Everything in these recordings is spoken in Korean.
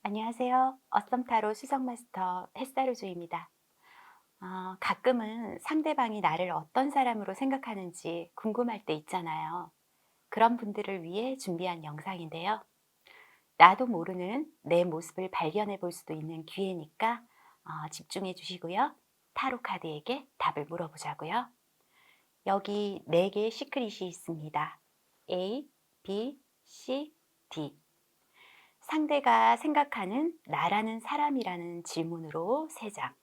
안녕하세요. 어썸타로 수석마스터 햇사루주입니다. 가끔은 상대방이 나를 어떤 사람으로 생각하는지 궁금할 때 있잖아요. 그런 분들을 위해 준비한 영상인데요. 나도 모르는 내 모습을 발견해 볼 수도 있는 기회니까 집중해 주시고요. 타로 카드에게 답을 물어보자고요. 여기 4개의 시크릿이 있습니다. A, B, C, D. 상대가 생각하는 나라는 사람이라는 질문으로 3장.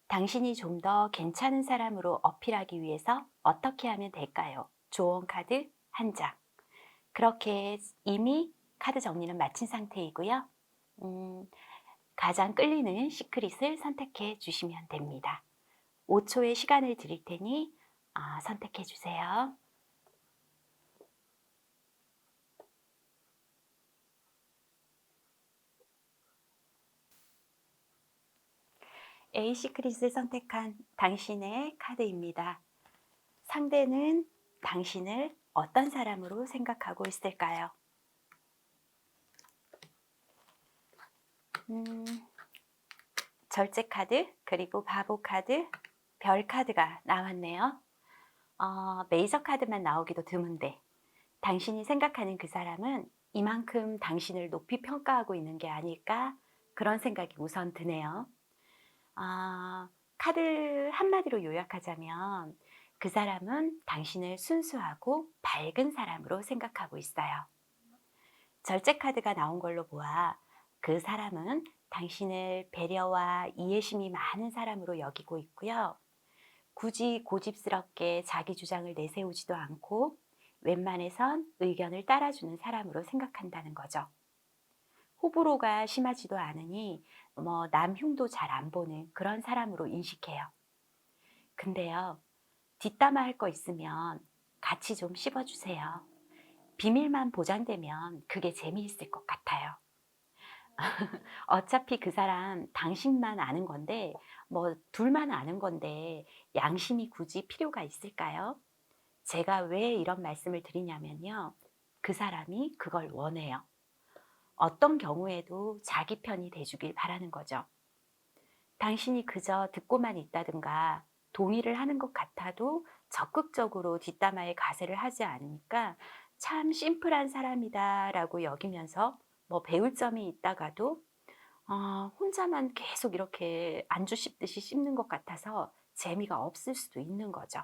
당신이 좀 더 괜찮은 사람으로 어필하기 위해서 어떻게 하면 될까요? 조언 카드 1장. 그렇게 이미 카드 정리는 마친 상태이고요. 음, 가장 끌리는 시크릿을 선택해 주시면 됩니다. 5초의 시간을 드릴 테니 선택해 주세요. A 시크릿을 선택한 당신의 카드입니다. 상대는 당신을 어떤 사람으로 생각하고 있을까요? 음, 절제 카드, 그리고 바보 카드, 별 카드가 나왔네요. 메이저 카드만 나오기도 드문데 당신이 생각하는 그 사람은 이만큼 당신을 높이 평가하고 있는 게 아닐까 그런 생각이 우선 드네요. 카드 한마디로 요약하자면 그 사람은 당신을 순수하고 밝은 사람으로 생각하고 있어요. 절제 카드가 나온 걸로 보아 그 사람은 당신을 배려와 이해심이 많은 사람으로 여기고 있고요. 굳이 고집스럽게 자기 주장을 내세우지도 않고 웬만해선 의견을 따라주는 사람으로 생각한다는 거죠. 호불호가 심하지도 않으니 남 흉도 잘 안 보는 그런 사람으로 인식해요. 근데요, 뒷담화 할 거 있으면 같이 좀 씹어주세요. 비밀만 보장되면 그게 재미있을 것 같아요. 어차피 그 사람 당신만 아는 건데, 둘만 아는 건데, 양심이 굳이 필요가 있을까요? 제가 왜 이런 말씀을 드리냐면요. 그 사람이 그걸 원해요. 어떤 경우에도 자기 편이 돼주길 바라는 거죠. 당신이 그저 듣고만 있다든가 동의를 하는 것 같아도 적극적으로 뒷담화에 가세를 하지 않으니까 참 심플한 사람이다라고 여기면서 배울 점이 있다가도 혼자만 계속 이렇게 안주 씹듯이 씹는 것 같아서 재미가 없을 수도 있는 거죠.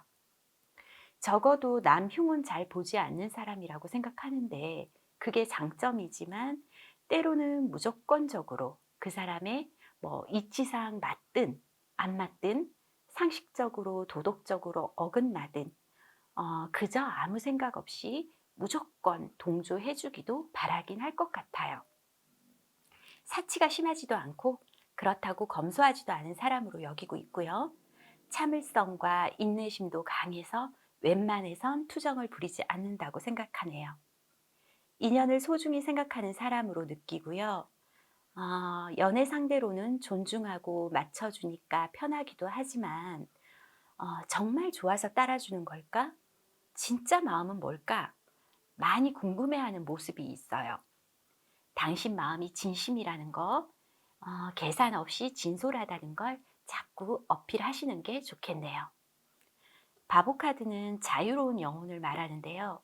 적어도 남 흉은 잘 보지 않는 사람이라고 생각하는데 그게 장점이지만 때로는 무조건적으로 그 사람의 이치상 맞든 안 맞든 상식적으로 도덕적으로 어긋나든 그저 아무 생각 없이 무조건 동조해주기도 바라긴 할 것 같아요. 사치가 심하지도 않고 그렇다고 검소하지도 않은 사람으로 여기고 있고요. 참을성과 인내심도 강해서 웬만해선 투정을 부리지 않는다고 생각하네요. 인연을 소중히 생각하는 사람으로 느끼고요. 연애 상대로는 존중하고 맞춰주니까 편하기도 하지만 정말 좋아서 따라주는 걸까? 진짜 마음은 뭘까? 많이 궁금해하는 모습이 있어요. 당신 마음이 진심이라는 거, 계산 없이 진솔하다는 걸 자꾸 어필하시는 게 좋겠네요. 바보 카드는 자유로운 영혼을 말하는데요.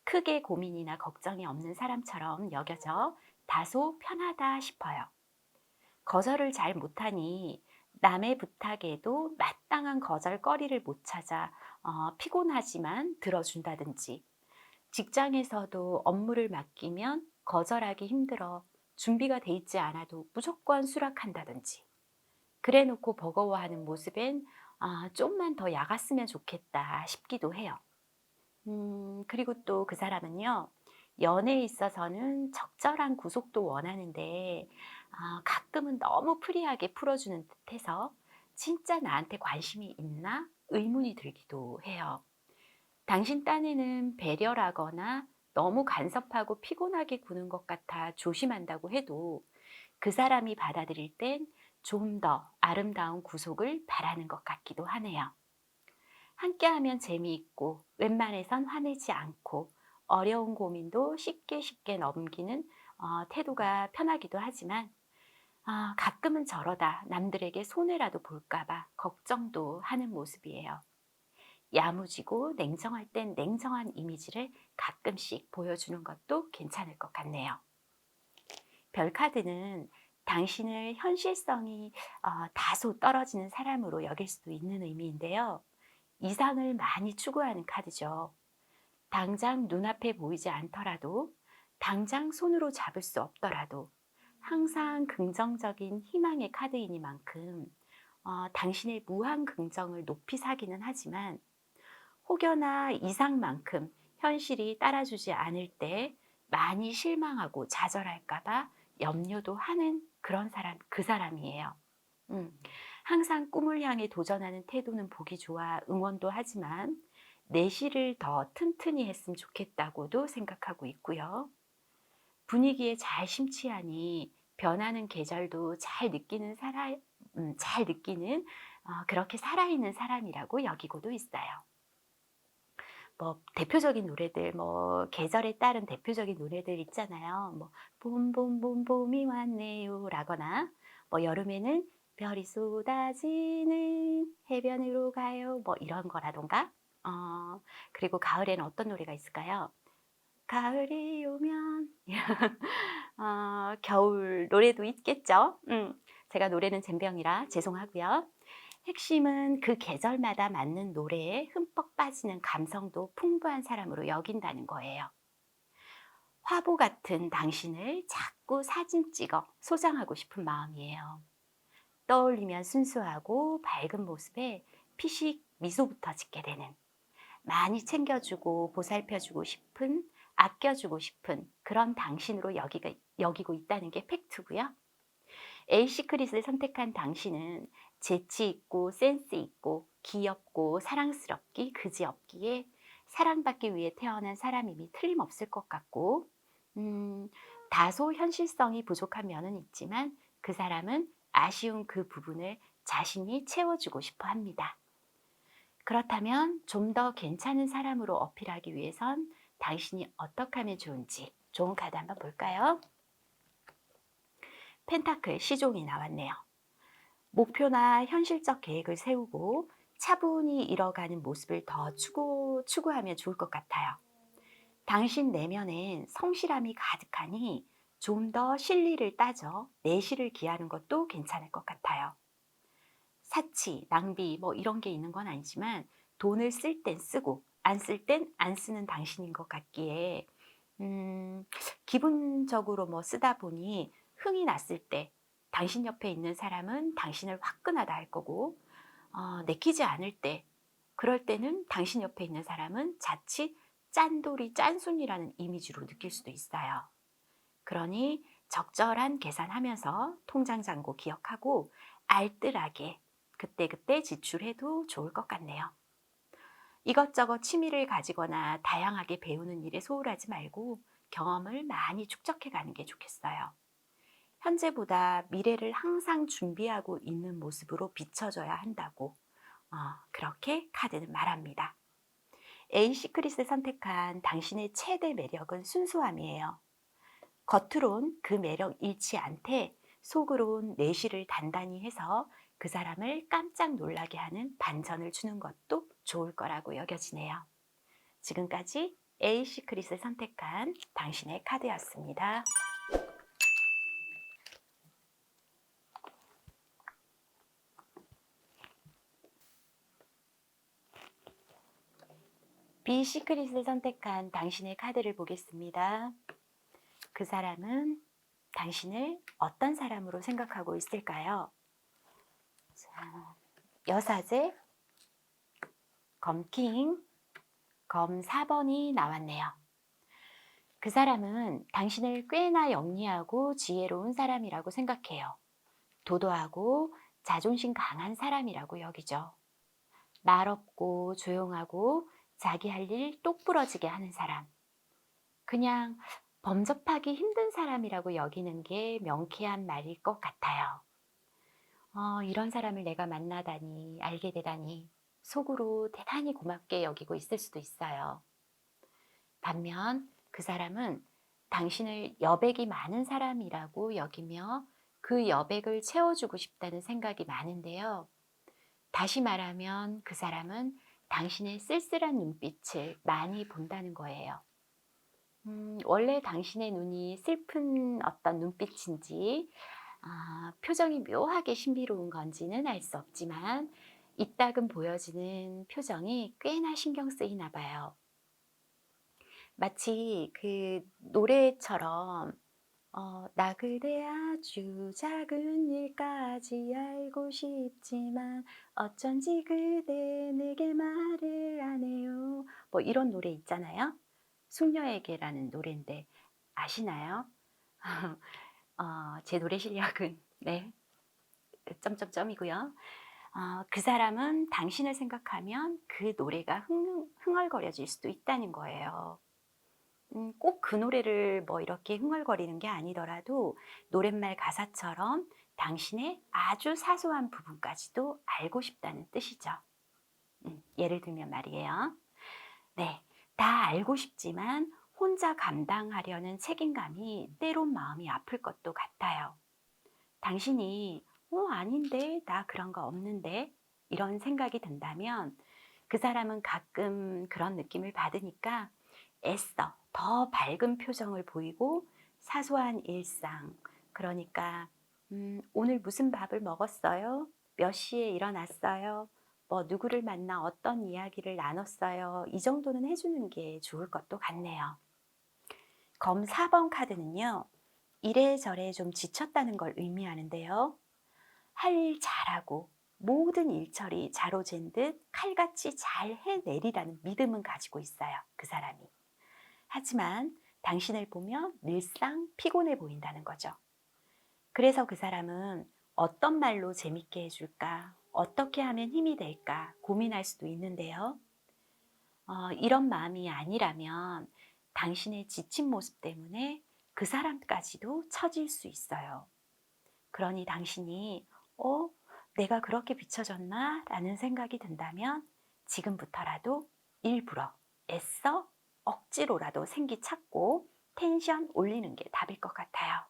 크게 고민이나 걱정이 없는 사람처럼 여겨져 다소 편하다 싶어요. 거절을 잘 못하니 남의 부탁에도 마땅한 거절거리를 못 찾아 피곤하지만 들어준다든지, 직장에서도 업무를 맡기면 거절하기 힘들어 준비가 돼 있지 않아도 무조건 수락한다든지, 그래 놓고 버거워하는 모습엔 좀만 더 야갔으면 좋겠다 싶기도 해요. 그리고 또 그 사람은요, 연애에 있어서는 적절한 구속도 원하는데 가끔은 너무 프리하게 풀어주는 듯해서 진짜 나한테 관심이 있나 의문이 들기도 해요. 당신 딴에는 배려라거나 너무 간섭하고 피곤하게 구는 것 같아 조심한다고 해도 그 사람이 받아들일 땐 좀 더 아름다운 구속을 바라는 것 같기도 하네요. 함께하면 재미있고 웬만해선 화내지 않고 어려운 고민도 쉽게 쉽게 넘기는 태도가 편하기도 하지만 가끔은 저러다 남들에게 손해라도 볼까봐 걱정도 하는 모습이에요. 야무지고 냉정할 땐 냉정한 이미지를 가끔씩 보여주는 것도 괜찮을 것 같네요. 별카드는 당신을 현실성이 다소 떨어지는 사람으로 여길 수도 있는 의미인데요. 이상을 많이 추구하는 카드죠. 당장 눈앞에 보이지 않더라도, 당장 손으로 잡을 수 없더라도 항상 긍정적인 희망의 카드이니만큼 당신의 무한 긍정을 높이 사기는 하지만 혹여나 이상만큼 현실이 따라주지 않을 때 많이 실망하고 좌절할까봐 염려도 하는 그런 사람, 그 사람이에요. 음, 항상 꿈을 향해 도전하는 태도는 보기 좋아 응원도 하지만 내실을 더 튼튼히 했으면 좋겠다고도 생각하고 있고요. 분위기에 잘 심취하니 변하는 계절도 잘 느끼는 그렇게 살아있는 사람이라고 여기고도 있어요. 뭐 대표적인 노래들, 뭐 계절에 따른 대표적인 노래들 있잖아요. 뭐 봄, 봄, 봄, 봄이 왔네요라거나 뭐 여름에는 별이 쏟아지는 해변으로 가요. 뭐 이런 거라던가. 그리고 가을에는 어떤 노래가 있을까요? 가을이 오면 겨울 노래도 있겠죠. 제가 노래는 젬병이라 죄송하고요. 핵심은 그 계절마다 맞는 노래에 흠뻑 빠지는 감성도 풍부한 사람으로 여긴다는 거예요. 화보 같은 당신을 자꾸 사진 찍어 소장하고 싶은 마음이에요. 떠올리면 순수하고 밝은 모습에 피식 미소부터 짓게 되는, 많이 챙겨주고 보살펴주고 싶은, 아껴주고 싶은 그런 당신으로 여기고 있다는 게 팩트고요. A 시크릿을 선택한 당신은 재치 있고 센스 있고 귀엽고 사랑스럽기 그지없기에 사랑받기 위해 태어난 사람임이 틀림없을 것 같고, 다소 현실성이 부족한 면은 있지만 그 사람은 아쉬운 그 부분을 자신이 채워주고 싶어 합니다. 그렇다면 좀 더 괜찮은 사람으로 어필하기 위해선 당신이 어떻게 하면 좋은지 좋은 카드 한번 볼까요? 펜타클 시종이 나왔네요. 목표나 현실적 계획을 세우고 차분히 이뤄가는 모습을 더 추구하면 좋을 것 같아요. 당신 내면엔 성실함이 가득하니 좀 더 실리를 따져 내실을 기하는 것도 괜찮을 것 같아요. 사치, 낭비 뭐 이런 게 있는 건 아니지만 돈을 쓸 땐 쓰고 안 쓸 땐 안 쓰는 당신인 것 같기에 기분적으로 뭐 쓰다 보니 흥이 났을 때 당신 옆에 있는 사람은 당신을 화끈하다 할 거고, 내키지 않을 때, 그럴 때는 당신 옆에 있는 사람은 자칫 짠돌이 짠순이라는 이미지로 느낄 수도 있어요. 그러니 적절한 계산하면서 통장 잔고 기억하고 알뜰하게 그때그때 지출해도 좋을 것 같네요. 이것저것 취미를 가지거나 다양하게 배우는 일에 소홀하지 말고 경험을 많이 축적해 가는 게 좋겠어요. 현재보다 미래를 항상 준비하고 있는 모습으로 비춰져야 한다고 그렇게 카드는 말합니다. A 시크릿을 선택한 당신의 최대 매력은 순수함이에요. 겉으론 그 매력 잃지 않되 속으론 내실을 단단히 해서 그 사람을 깜짝 놀라게 하는 반전을 주는 것도 좋을 거라고 여겨지네요. 지금까지 A 시크릿을 선택한 당신의 카드였습니다. B 시크릿을 선택한 당신의 카드를 보겠습니다. 그 사람은 당신을 어떤 사람으로 생각하고 있을까요? 자, 여사제, 검킹, 검 4번이 나왔네요. 그 사람은 당신을 꽤나 영리하고 지혜로운 사람이라고 생각해요. 도도하고 자존심 강한 사람이라고 여기죠. 말 없고 조용하고 자기 할 일 똑부러지게 하는 사람. 그냥 범접하기 힘든 사람이라고 여기는 게 명쾌한 말일 것 같아요. 이런 사람을 내가 만나다니, 알게 되다니 속으로 대단히 고맙게 여기고 있을 수도 있어요. 반면 그 사람은 당신을 여백이 많은 사람이라고 여기며 그 여백을 채워주고 싶다는 생각이 많은데요. 다시 말하면 그 사람은 당신의 쓸쓸한 눈빛을 많이 본다는 거예요. 원래 당신의 눈이 슬픈 어떤 눈빛인지, 표정이 묘하게 신비로운 건지는 알 수 없지만, 이따금 보여지는 표정이 꽤나 신경 쓰이나 봐요. 마치 그 노래처럼 나 그대 아주 작은 일까지 알고 싶지만 어쩐지 그대 내게 말을 안 해요. 뭐 이런 노래 있잖아요. 숙녀에게라는 노래인데 아시나요? 제 노래 실력은 네, 점점점이고요. 그 사람은 당신을 생각하면 그 노래가 흥얼거려질 수도 있다는 거예요. 꼭 그 노래를 뭐 이렇게 흥얼거리는 게 아니더라도 노랫말 가사처럼 당신의 아주 사소한 부분까지도 알고 싶다는 뜻이죠. 예를 들면 말이에요. 네, 다 알고 싶지만 혼자 감당하려는 책임감이 때론 마음이 아플 것도 같아요. 당신이 아닌데 나 그런 거 없는데 이런 생각이 든다면 그 사람은 가끔 그런 느낌을 받으니까 애써 더 밝은 표정을 보이고 사소한 일상, 그러니까 오늘 무슨 밥을 먹었어요? 몇 시에 일어났어요? 뭐 누구를 만나 어떤 이야기를 나눴어요? 이 정도는 해주는 게 좋을 것도 같네요. 검 4번 카드는요. 이래저래 좀 지쳤다는 걸 의미하는데요. 할 일 잘하고 모든 일처리 자로잰 듯 칼같이 잘 해내리라는 믿음은 가지고 있어요. 그 사람이. 하지만 당신을 보면 늘상 피곤해 보인다는 거죠. 그래서 그 사람은 어떤 말로 재밌게 해줄까? 어떻게 하면 힘이 될까? 고민할 수도 있는데요. 이런 마음이 아니라면 당신의 지친 모습 때문에 그 사람까지도 처질 수 있어요. 그러니 당신이 내가 그렇게 비춰졌나? 라는 생각이 든다면 지금부터라도 일부러 애써 억지로라도 생기 찾고 텐션 올리는 게 답일 것 같아요.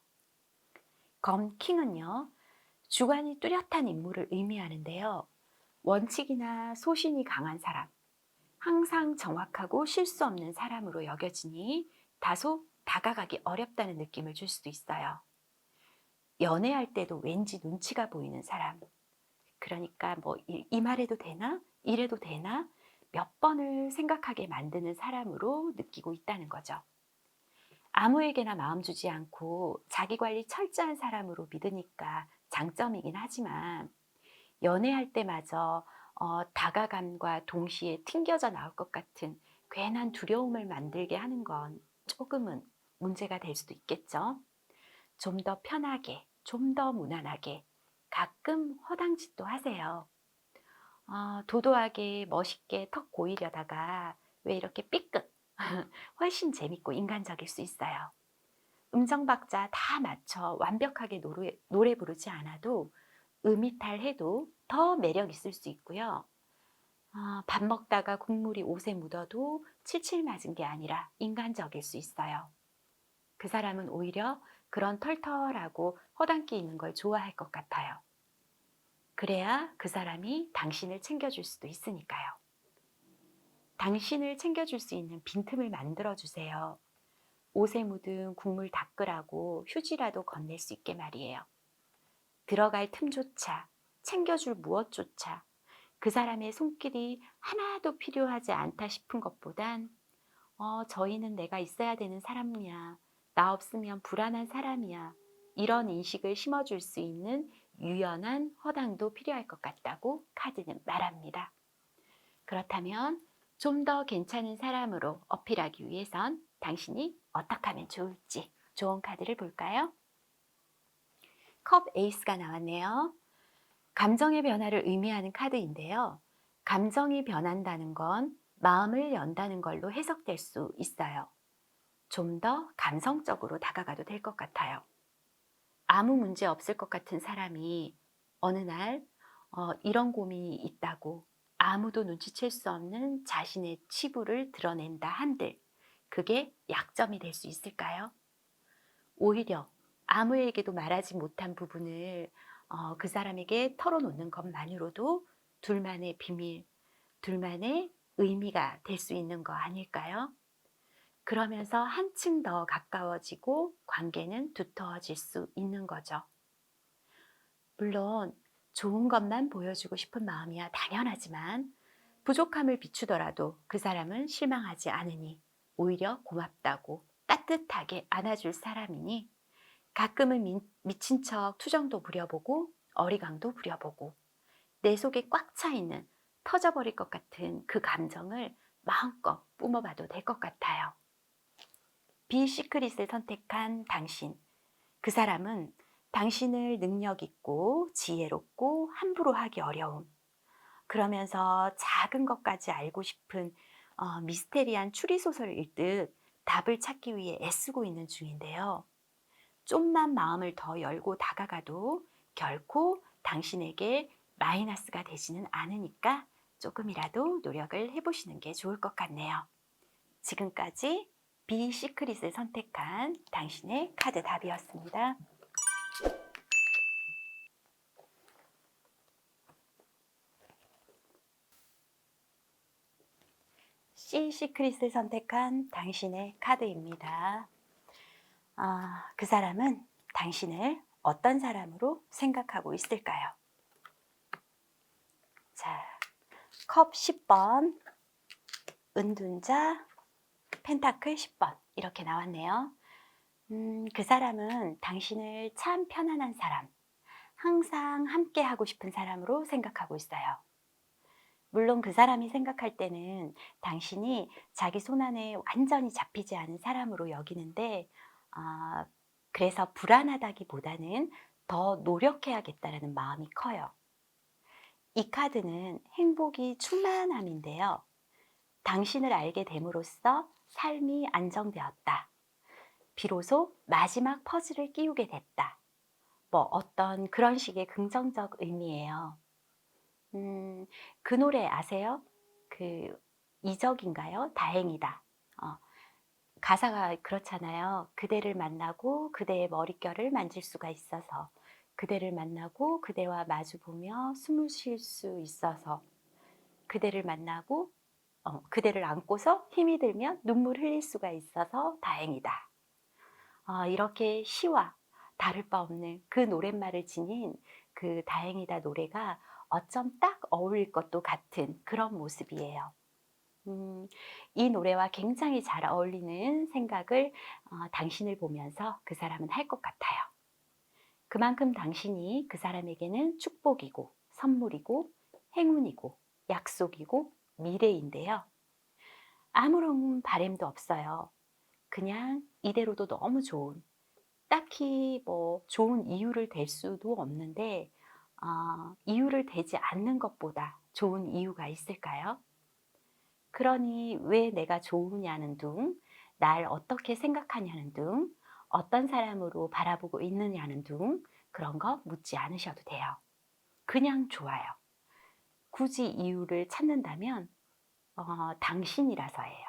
검킹은요, 주관이 뚜렷한 인물을 의미하는데요. 원칙이나 소신이 강한 사람, 항상 정확하고 실수 없는 사람으로 여겨지니 다소 다가가기 어렵다는 느낌을 줄 수도 있어요. 연애할 때도 왠지 눈치가 보이는 사람, 그러니까 뭐 이 말해도 되나? 이래도 되나? 몇 번을 생각하게 만드는 사람으로 느끼고 있다는 거죠. 아무에게나 마음 주지 않고 자기 관리 철저한 사람으로 믿으니까 장점이긴 하지만 연애할 때마저 다가감과 동시에 튕겨져 나올 것 같은 괜한 두려움을 만들게 하는 건 조금은 문제가 될 수도 있겠죠. 좀 더 편하게, 좀 더 무난하게 가끔 허당짓도 하세요. 도도하게 멋있게 턱 고이려다가 왜 이렇게 삐끗 훨씬 재밌고 인간적일 수 있어요. 음정 박자 다 맞춰 완벽하게 노래 부르지 않아도 음이탈해도 더 매력 있을 수 있고요. 밥 먹다가 국물이 옷에 묻어도 칠칠 맞은 게 아니라 인간적일 수 있어요. 그 사람은 오히려 그런 털털하고 허당끼 있는 걸 좋아할 것 같아요. 그래야 그 사람이 당신을 챙겨줄 수도 있으니까요. 당신을 챙겨줄 수 있는 빈틈을 만들어주세요. 옷에 묻은 국물 닦으라고 휴지라도 건넬 수 있게 말이에요. 들어갈 틈조차, 챙겨줄 무엇조차 그 사람의 손길이 하나도 필요하지 않다 싶은 것보단 저희는 내가 있어야 되는 사람이야. 나 없으면 불안한 사람이야. 이런 인식을 심어줄 수 있는 유연한 허당도 필요할 것 같다고 카드는 말합니다. 그렇다면 좀 더 괜찮은 사람으로 어필하기 위해선 당신이 어떻게 하면 좋을지 좋은 카드를 볼까요? 컵 에이스가 나왔네요. 감정의 변화를 의미하는 카드인데요. 감정이 변한다는 건 마음을 연다는 걸로 해석될 수 있어요. 좀 더 감성적으로 다가가도 될 것 같아요. 아무 문제 없을 것 같은 사람이 어느 날 이런 고민이 있다고 아무도 눈치챌 수 없는 자신의 치부를 드러낸다 한들 그게 약점이 될 수 있을까요? 오히려 아무에게도 말하지 못한 부분을 그 사람에게 털어놓는 것만으로도 둘만의 비밀, 둘만의 의미가 될 수 있는 거 아닐까요? 그러면서 한층 더 가까워지고 관계는 두터워질 수 있는 거죠. 물론 좋은 것만 보여주고 싶은 마음이야 당연하지만 부족함을 비추더라도 그 사람은 실망하지 않으니 오히려 고맙다고 따뜻하게 안아줄 사람이니 가끔은 미친 척 투정도 부려보고 어리광도 부려보고 내 속에 꽉 차 있는 터져버릴 것 같은 그 감정을 마음껏 뿜어봐도 될 것 같아요. 비시크릿을 선택한 당신, 그 사람은 당신을 능력 있고 지혜롭고 함부로 하기 어려움, 그러면서 작은 것까지 알고 싶은 미스테리한 추리소설을 읽듯 답을 찾기 위해 애쓰고 있는 중인데요. 좀만 마음을 더 열고 다가가도 결코 당신에게 마이너스가 되지는 않으니까 조금이라도 노력을 해보시는 게 좋을 것 같네요. 지금까지 비시크릿을 선택한 당신의 카드 답이었습니다. 시크릿을 선택한 당신의 카드입니다. 그 사람은 당신을 어떤 사람으로 생각하고 있을까요? 자, 컵 10번, 은둔자, 펜타클 10번 이렇게 나왔네요. 그 사람은 당신을 참 편안한 사람, 항상 함께 하고 싶은 사람으로 생각하고 있어요. 물론 그 사람이 생각할 때는 당신이 자기 손안에 완전히 잡히지 않은 사람으로 여기는데 그래서 불안하다기보다는 더 노력해야겠다는 마음이 커요. 이 카드는 행복이 충만함인데요. 당신을 알게 됨으로써 삶이 안정되었다. 비로소 마지막 퍼즐을 끼우게 됐다. 뭐 어떤 그런 식의 긍정적 의미예요. 그 노래 아세요? 그 이적인가요? 다행이다. 가사가 그렇잖아요. 그대를 만나고 그대의 머릿결을 만질 수가 있어서, 그대를 만나고 그대와 마주보며 숨을 쉴 수 있어서, 그대를 만나고 그대를 안고서 힘이 들면 눈물 흘릴 수가 있어서 다행이다. 이렇게 시와 다를 바 없는 그 노랫말을 지닌 그 다행이다 노래가 어쩜 딱 어울릴 것도 같은 그런 모습이에요. 이 노래와 굉장히 잘 어울리는 생각을 당신을 보면서 그 사람은 할 것 같아요. 그만큼 당신이 그 사람에게는 축복이고 선물이고 행운이고 약속이고 미래인데요. 아무런 바램도 없어요. 그냥 이대로도 너무 좋은, 딱히 뭐 좋은 이유를 댈 수도 없는데 이유를 대지 않는 것보다 좋은 이유가 있을까요? 그러니 왜 내가 좋으냐는 둥, 날 어떻게 생각하냐는 둥, 어떤 사람으로 바라보고 있느냐는 둥, 그런 거 묻지 않으셔도 돼요. 그냥 좋아요. 굳이 이유를 찾는다면 당신이라서예요.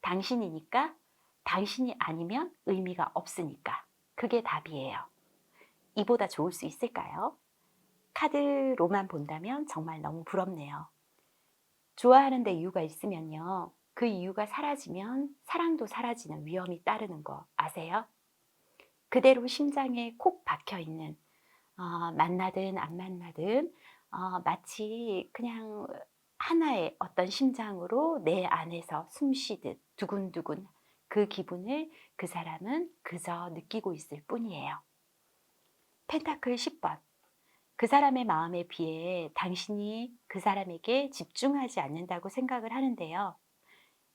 당신이니까, 당신이 아니면 의미가 없으니까. 그게 답이에요. 이보다 좋을 수 있을까요? 카드로만 본다면 정말 너무 부럽네요. 좋아하는 데 이유가 있으면요. 그 이유가 사라지면 사랑도 사라지는 위험이 따르는 거 아세요? 그대로 심장에 콕 박혀 있는, 만나든 안 만나든 마치 그냥 하나의 어떤 심장으로 내 안에서 숨 쉬듯 두근두근 그 기분을 그 사람은 그저 느끼고 있을 뿐이에요. 펜타클 10번. 그 사람의 마음에 비해 당신이 그 사람에게 집중하지 않는다고 생각을 하는데요.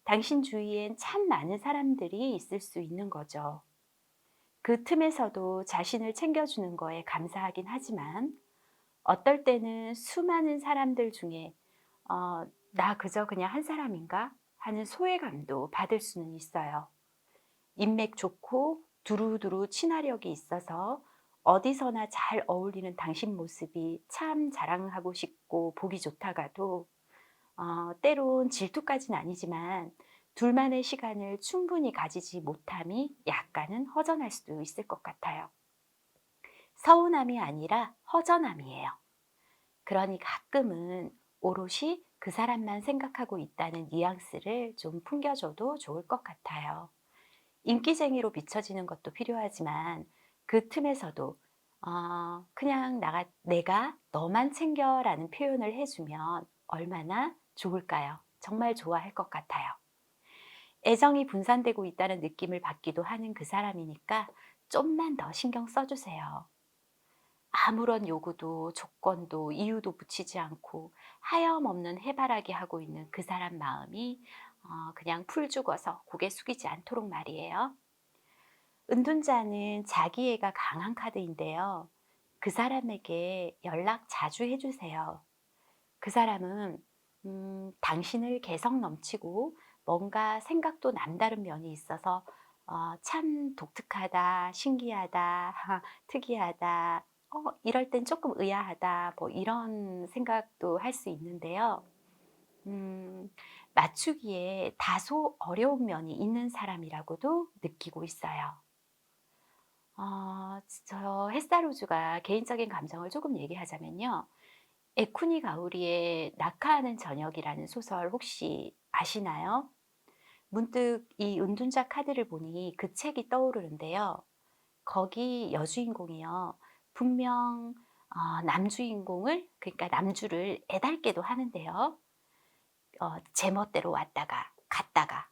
당신 주위엔 참 많은 사람들이 있을 수 있는 거죠. 그 틈에서도 자신을 챙겨주는 거에 감사하긴 하지만 어떨 때는 수많은 사람들 중에 나 그저 그냥 한 사람인가 하는 소외감도 받을 수는 있어요. 인맥 좋고 두루두루 친화력이 있어서 어디서나 잘 어울리는 당신 모습이 참 자랑하고 싶고 보기 좋다가도 때론 질투까지는 아니지만 둘만의 시간을 충분히 가지지 못함이 약간은 허전할 수도 있을 것 같아요. 서운함이 아니라 허전함이에요. 그러니 가끔은 오롯이 그 사람만 생각하고 있다는 뉘앙스를 좀 풍겨줘도 좋을 것 같아요. 인기쟁이로 비춰지는 것도 필요하지만 그 틈에서도 그냥 내가 너만 챙겨라는 표현을 해주면 얼마나 좋을까요? 정말 좋아할 것 같아요. 애정이 분산되고 있다는 느낌을 받기도 하는 그 사람이니까 좀만 더 신경 써주세요. 아무런 요구도 조건도 이유도 붙이지 않고 하염없는 해바라기 하고 있는 그 사람 마음이 그냥 풀 죽어서 고개 숙이지 않도록 말이에요. 은둔자는 자기애가 강한 카드인데요. 그 사람에게 연락 자주 해주세요. 그 사람은 당신을 개성 넘치고 뭔가 생각도 남다른 면이 있어서 참 독특하다, 신기하다, 특이하다, 이럴 땐 조금 의아하다, 뭐 이런 생각도 할 수 있는데요. 음, 맞추기에 다소 어려운 면이 있는 사람이라고도 느끼고 있어요. 저 햇살우주가 개인적인 감정을 조금 얘기하자면요. 에쿠니 가오리의 낙하하는 저녁이라는 소설 혹시 아시나요? 문득 이 은둔자 카드를 보니 그 책이 떠오르는데요. 거기 여주인공이요. 분명 남주인공을, 그러니까 남주를 애달게도 하는데요. 제멋대로 왔다가 갔다가,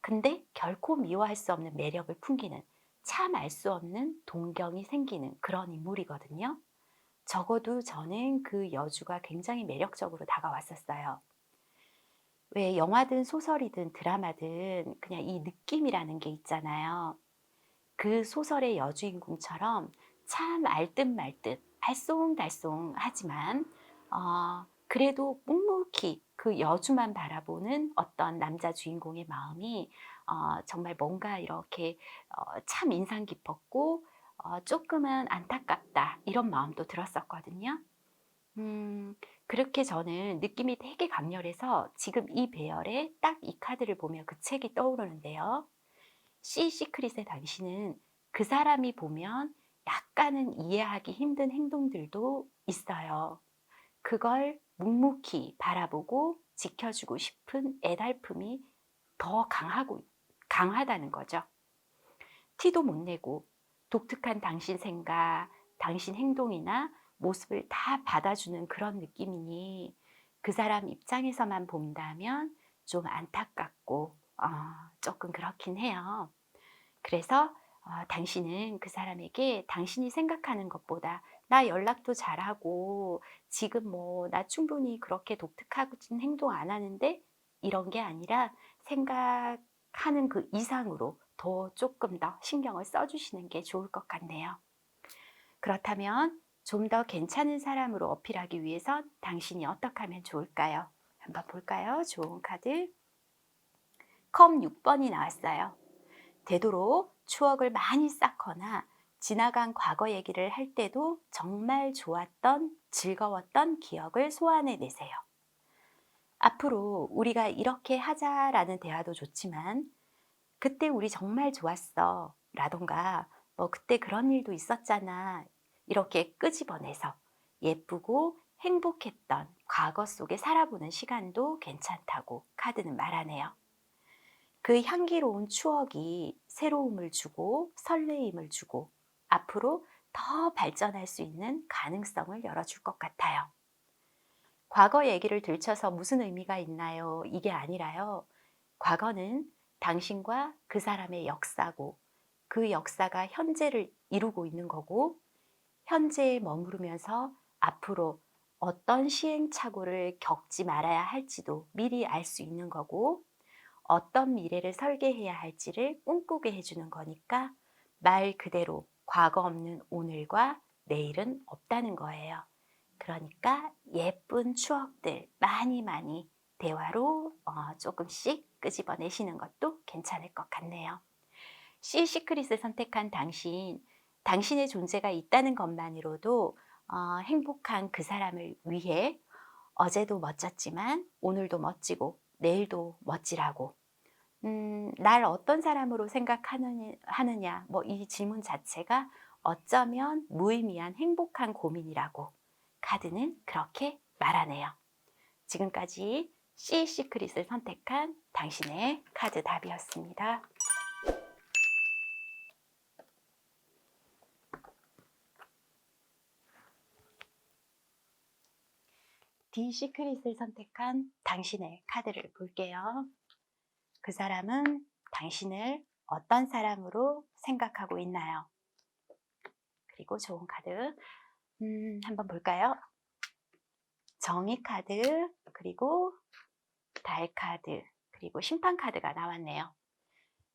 근데 결코 미워할 수 없는 매력을 풍기는, 참 알 수 없는 동경이 생기는 그런 인물이거든요. 적어도 저는 그 여주가 굉장히 매력적으로 다가왔었어요. 왜 영화든 소설이든 드라마든 그냥 이 느낌이라는 게 있잖아요. 그 소설의 여주인공처럼 참 알듯 말듯 알쏭달쏭하지만 그래도 묵묵히 그 여주만 바라보는 어떤 남자 주인공의 마음이 정말 뭔가 이렇게 참 인상 깊었고 조금은 안타깝다 이런 마음도 들었었거든요. 그렇게 저는 느낌이 되게 강렬해서 지금 이 배열에 딱 이 카드를 보면 그 책이 떠오르는데요. 시 시크릿의 당신은 그 사람이 보면 약간은 이해하기 힘든 행동들도 있어요. 그걸 묵묵히 바라보고 지켜주고 싶은 애달픔이 더 강하다는 거죠. 티도 못 내고 독특한 당신 생각, 당신 행동이나 모습을 다 받아주는 그런 느낌이니 그 사람 입장에서만 본다면 좀 안타깝고 조금 그렇긴 해요. 그래서 당신은 그 사람에게 당신이 생각하는 것보다 나 연락도 잘하고 지금 뭐 나 충분히 그렇게 독특하진 행동 안 하는데 이런 게 아니라 생각하는 그 이상으로 더 조금 더 신경을 써주시는 게 좋을 것 같네요. 그렇다면 좀 더 괜찮은 사람으로 어필하기 위해선 당신이 어떻게 하면 좋을까요? 한번 볼까요? 좋은 카드. 컵 6번이 나왔어요. 되도록 추억을 많이 쌓거나 지나간 과거 얘기를 할 때도 정말 좋았던, 즐거웠던 기억을 소환해 내세요. 앞으로 우리가 이렇게 하자라는 대화도 좋지만 그때 우리 정말 좋았어 라던가 뭐 그때 그런 일도 있었잖아 이렇게 끄집어내서 예쁘고 행복했던 과거 속에 살아보는 시간도 괜찮다고 카드는 말하네요. 그 향기로운 추억이 새로움을 주고 설레임을 주고 앞으로 더 발전할 수 있는 가능성을 열어줄 것 같아요. 과거 얘기를 들춰서 무슨 의미가 있나요? 이게 아니라요. 과거는 당신과 그 사람의 역사고 그 역사가 현재를 이루고 있는 거고 현재에 머무르면서 앞으로 어떤 시행착오를 겪지 말아야 할지도 미리 알 수 있는 거고 어떤 미래를 설계해야 할지를 꿈꾸게 해주는 거니까 말 그대로 과거 없는 오늘과 내일은 없다는 거예요. 그러니까 예쁜 추억들 많이 많이 대화로 조금씩 끄집어내시는 것도 괜찮을 것 같네요. 시 시크릿을 선택한 당신의 존재가 있다는 것만으로도 행복한 그 사람을 위해 어제도 멋졌지만 오늘도 멋지고 내일도 멋지라고 날 어떤 사람으로 생각하느냐, 뭐 이 질문 자체가 어쩌면 무의미한 행복한 고민이라고 카드는 그렇게 말하네요. 지금까지 C 시크릿을 선택한 당신의 카드 답이었습니다. D 시크릿을 선택한 당신의 카드를 볼게요. 그 사람은 당신을 어떤 사람으로 생각하고 있나요? 그리고 좋은 카드 한번 볼까요? 정의 카드, 그리고 달 카드, 그리고 심판 카드가 나왔네요.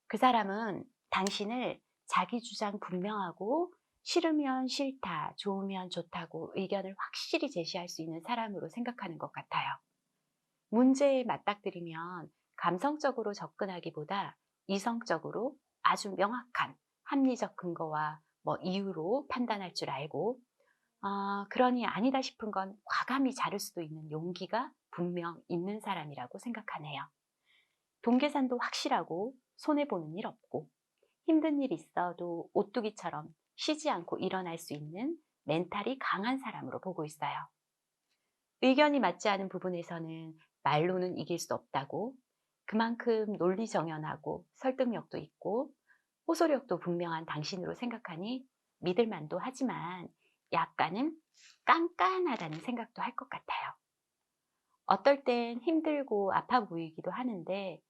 그 사람은 당신을 자기 주장 분명하고 싫으면 싫다, 좋으면 좋다고 의견을 확실히 제시할 수 있는 사람으로 생각하는 것 같아요. 문제에 맞닥뜨리면 감성적으로 접근하기보다 이성적으로 아주 명확한 합리적 근거와 뭐 이유로 판단할 줄 알고, 그러니 아니다 싶은 건 과감히 자를 수도 있는 용기가 분명 있는 사람이라고 생각하네요. 동계산도 확실하고 손해보는 일 없고 힘든 일 있어도 오뚜기처럼 쉬지 않고 일어날 수 있는 멘탈이 강한 사람으로 보고 있어요. 의견이 맞지 않은 부분에서는 말로는 이길 수 없다고, 그만큼 논리정연하고 설득력도 있고 호소력도 분명한 당신으로 생각하니 믿을만도 하지만 약간은 깐깐하다는 생각도 할 것 같아요. 어떨 땐 힘들고 아파 보이기도 하는데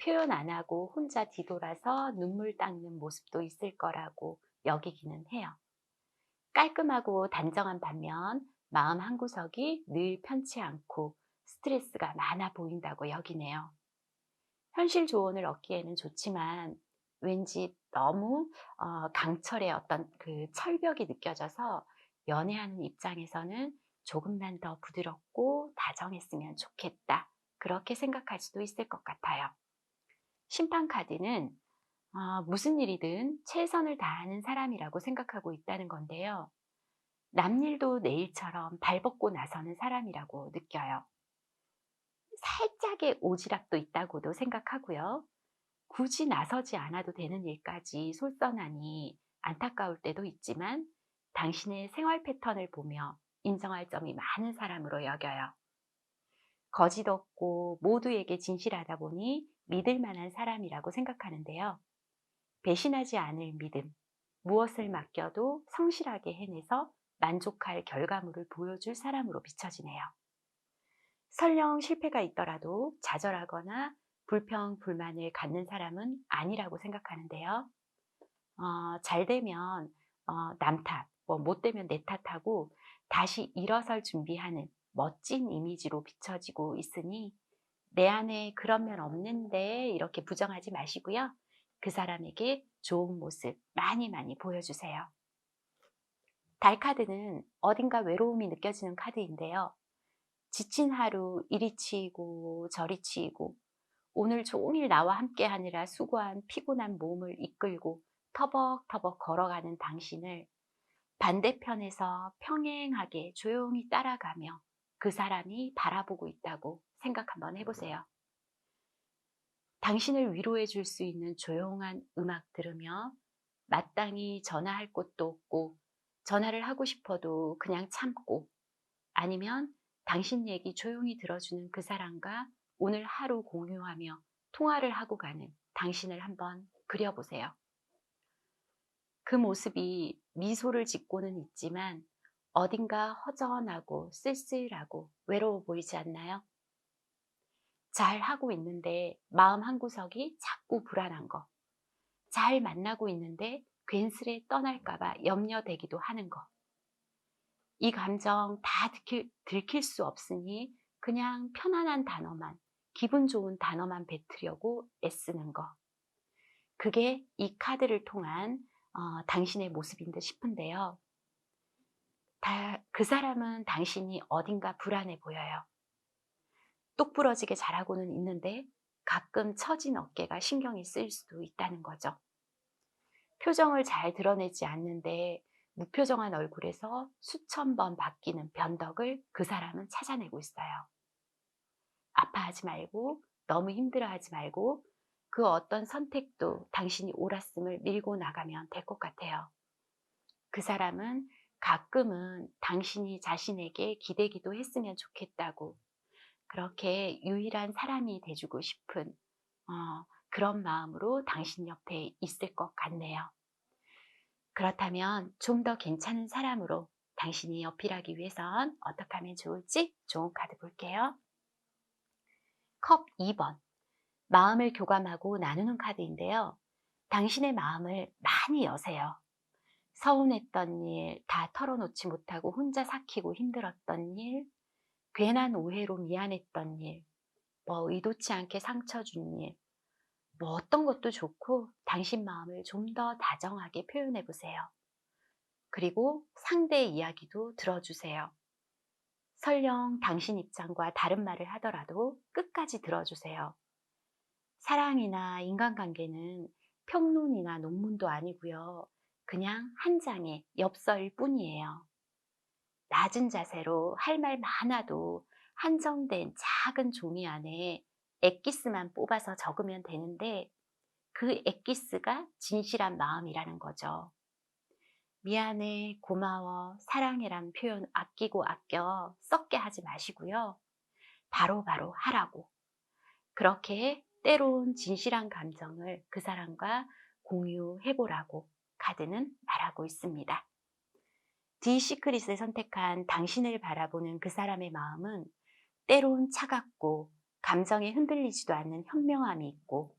표현 안 하고 혼자 뒤돌아서 눈물 닦는 모습도 있을 거라고 여기기는 해요. 깔끔하고 단정한 반면 마음 한구석이 늘 편치 않고 스트레스가 많아 보인다고 여기네요. 현실 조언을 얻기에는 좋지만 왠지 너무 강철의 어떤 그 철벽이 느껴져서 연애하는 입장에서는 조금만 더 부드럽고 다정했으면 좋겠다, 그렇게 생각할 수도 있을 것 같아요. 심판 카드는 무슨 일이든 최선을 다하는 사람이라고 생각하고 있다는 건데요. 남일도 내 일처럼 발벗고 나서는 사람이라고 느껴요. 살짝의 오지랖도 있다고도 생각하고요. 굳이 나서지 않아도 되는 일까지 솔선하니 안타까울 때도 있지만 당신의 생활 패턴을 보며 인정할 점이 많은 사람으로 여겨요. 거짓 없고 모두에게 진실하다 보니 믿을 만한 사람이라고 생각하는데요. 배신하지 않을 믿음, 무엇을 맡겨도 성실하게 해내서 만족할 결과물을 보여줄 사람으로 비춰지네요. 설령 실패가 있더라도 좌절하거나 불평, 불만을 갖는 사람은 아니라고 생각하는데요. 잘 되면 남 탓, 못 되면 내 탓하고 다시 일어설 준비하는 멋진 이미지로 비춰지고 있으니 내 안에 그런 면 없는데 이렇게 부정하지 마시고요. 그 사람에게 좋은 모습 많이 많이 보여주세요. 달 카드는 어딘가 외로움이 느껴지는 카드인데요. 지친 하루 이리 치이고 저리 치이고 오늘 종일 나와 함께 하느라 수고한 피곤한 몸을 이끌고 터벅터벅 걸어가는 당신을 반대편에서 평행하게 조용히 따라가며 그 사람이 바라보고 있다고 생각 한번 해보세요. 당신을 위로해 줄 수 있는 조용한 음악 들으며 마땅히 전화할 곳도 없고 전화를 하고 싶어도 그냥 참고, 아니면 당신 얘기 조용히 들어주는 그 사람과 오늘 하루 공유하며 통화를 하고 가는 당신을 한번 그려보세요. 그 모습이 미소를 짓고는 있지만 어딘가 허전하고 쓸쓸하고 외로워 보이지 않나요? 잘 하고 있는데 마음 한구석이 자꾸 불안한 거, 잘 만나고 있는데 괜스레 떠날까봐 염려되기도 하는 거, 이 감정 다 들킬 수 없으니 그냥 편안한 단어만, 기분 좋은 단어만 뱉으려고 애쓰는 거. 그게 이 카드를 통한 당신의 모습인 듯 싶은데요. 그 사람은 당신이 어딘가 불안해 보여요. 똑부러지게 잘하고는 있는데 가끔 처진 어깨가 신경이 쓰일 수도 있다는 거죠. 표정을 잘 드러내지 않는데 무표정한 얼굴에서 수천 번 바뀌는 변덕을 그 사람은 찾아내고 있어요. 아파하지 말고 너무 힘들어하지 말고 그 어떤 선택도 당신이 옳았음을 밀고 나가면 될 것 같아요. 그 사람은 가끔은 당신이 자신에게 기대기도 했으면 좋겠다고 그렇게 유일한 사람이 돼주고 싶은 그런 마음으로 당신 옆에 있을 것 같네요. 그렇다면 좀 더 괜찮은 사람으로 당신이 어필하기 위해선 어떻게 하면 좋을지 좋은 카드 볼게요. 컵 2번. 마음을 교감하고 나누는 카드인데요. 당신의 마음을 많이 여세요. 서운했던 일, 다 털어놓지 못하고 혼자 삭히고 힘들었던 일, 괜한 오해로 미안했던 일, 의도치 않게 상처 준 일, 어떤 것도 좋고 당신 마음을 좀 더 다정하게 표현해 보세요. 그리고 상대의 이야기도 들어주세요. 설령 당신 입장과 다른 말을 하더라도 끝까지 들어주세요. 사랑이나 인간관계는 평론이나 논문도 아니고요. 그냥 한 장의 엽서일 뿐이에요. 낮은 자세로 할 말 많아도 한정된 작은 종이 안에 엑기스만 뽑아서 적으면 되는데 그 엑기스가 진실한 마음이라는 거죠. 미안해, 고마워, 사랑해라는 표현 아끼고 아껴 썩게 하지 마시고요. 바로바로 하라고. 그렇게 때론 진실한 감정을 그 사람과 공유해보라고 카드는 말하고 있습니다. 디 시크릿을 선택한 당신을 바라보는 그 사람의 마음은 때론 차갑고 감정에 흔들리지도 않는 현명함이 있고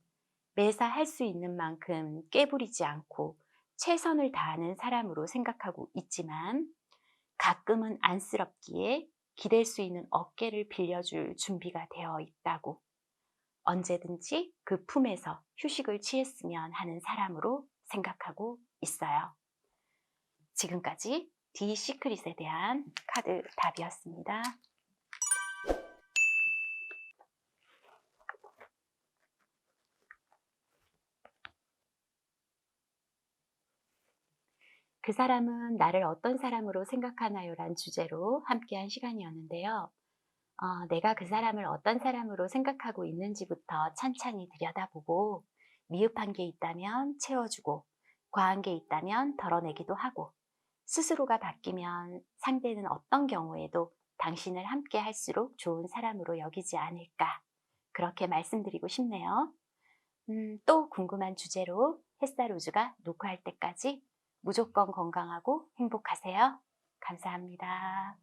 매사 할 수 있는 만큼 깨부리지 않고 최선을 다하는 사람으로 생각하고 있지만 가끔은 안쓰럽기에 기댈 수 있는 어깨를 빌려줄 준비가 되어 있다고 언제든지 그 품에서 휴식을 취했으면 하는 사람으로 생각하고 있어요. 지금까지 디 시크릿에 대한 카드 답이었습니다. 그 사람은 나를 어떤 사람으로 생각하나요? 란 주제로 함께한 시간이었는데요. 내가 그 사람을 어떤 사람으로 생각하고 있는지부터 찬찬히 들여다보고 미흡한 게 있다면 채워주고 과한 게 있다면 덜어내기도 하고 스스로가 바뀌면 상대는 어떤 경우에도 당신을 함께 할수록 좋은 사람으로 여기지 않을까 그렇게 말씀드리고 싶네요. 또 궁금한 주제로 햇살 우주가 녹화할 때까지 무조건 건강하고 행복하세요. 감사합니다.